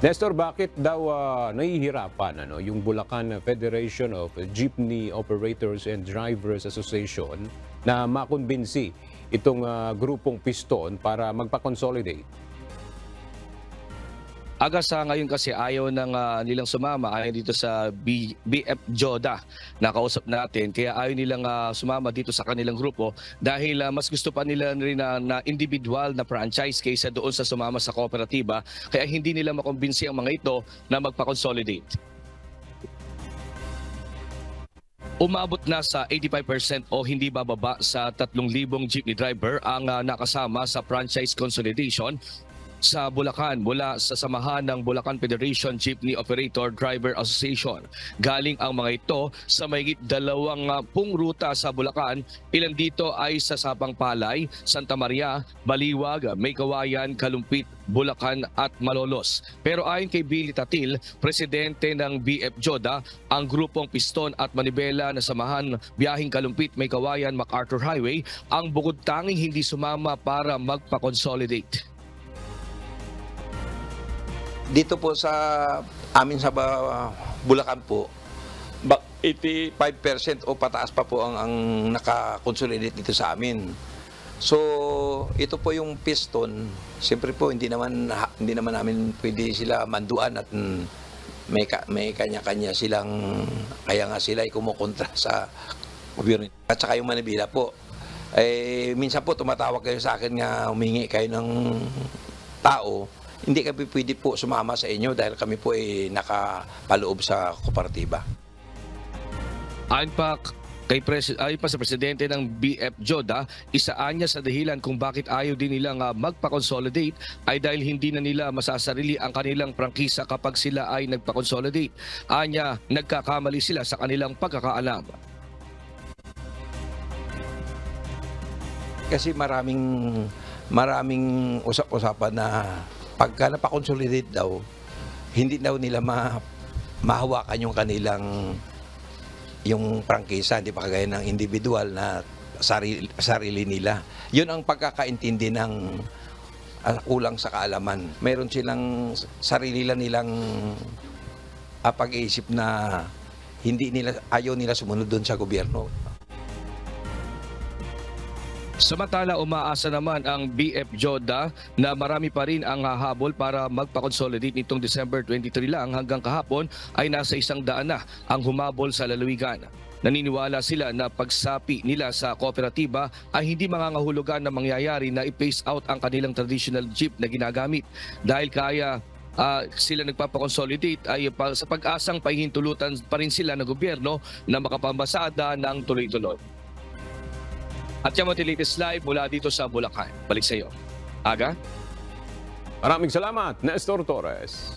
Nestor, bakit daw nahihirapan yung Bulacan Federation of Jeepney Operators and Drivers Association na makumbinsi itong grupong piston para magpa-consolidate? Aga sa ngayon kasi ayaw nilang sumama ayon dito sa BF Joda na kausap natin. Kaya ayaw nilang sumama dito sa kanilang grupo dahil mas gusto pa nila rin na individual na franchise kaysa doon sa sumama sa kooperatiba. Kaya hindi nila makumbinsi ang mga ito na magpa-consolidate. Umabot na sa 85% o hindi bababa sa 3,000 jeepney driver ang nakasama sa franchise consolidation sa Bulacan mula sa samahan ng Bulacan Federation Jeepney Operator Driver Association. Galing ang mga ito sa mahigit 20 ruta sa Bulacan. Ilan dito ay sa Sapang Palay, Santa Maria, Baliwag, Maykawayan, Kalumpit, Bulacan at Malolos. Pero ayon kay Billy Tatil, presidente ng BF Joda, ang grupong Piston at Manibela na samahan biyaheng Kalumpit, Maykawayan, MacArthur Highway ang bukod tanging hindi sumama para magpa-consolidate. Dito po sa amin sa Bulacan po, 85% o pataas pa po ang naka-consolidate dito sa amin. So, ito po yung piston. Siyempre po, hindi naman namin pwede sila manduan at may kanya-kanya silang, kaya nga sila ay kumukontra sa gobyerno. At saka yung Manibela po. Minsan po tumatawag kayo sa akin nga humingi kayo ng tao. Hindi kami pwede po sumama sa inyo dahil kami po ay nakapaloob sa kooperatiba. Ayon pa sa presidente ng BF Joda, isaan niya sa dahilan kung bakit ayaw din nilang magpa-consolidate ay dahil hindi na nila masasarili ang kanilang prangkisa kapag sila ay nagpa-consolidate. Anya, nagkakamali sila sa kanilang pagkakaalam. Kasi maraming usap-usapan na pagka napakonsolidate daw, hindi daw nila mahawakan yung kanilang yung prangkisa, hindi pa kagaya ng individual na sarili nila. Yun ang pagkakaintindi ng kulang sa kaalaman. Meron silang sarili nilang pag-iisip na ayaw nila sumunod doon sa gobyerno. Samantala, umaasa naman ang BF Joda na marami pa rin ang hahabol para magpa-consolidate nitong December 23 lang. Hanggang kahapon ay nasa 100 na ang humabol sa lalawigan. Naniniwala sila na pagsapi nila sa kooperatiba ay hindi mangangahulugan na mangyayari na i-phase out ang kanilang traditional jeep na ginagamit. Dahil kaya sila nagpapakonsolidate ay sa pag-asang pahihintulutan pa rin sila ng gobyerno na makapambasada ng tuloy-tuloy. At yan mo latest live mula dito sa Bulacan. Balik sa iyo. Aga? Maraming salamat, Nestor Torres.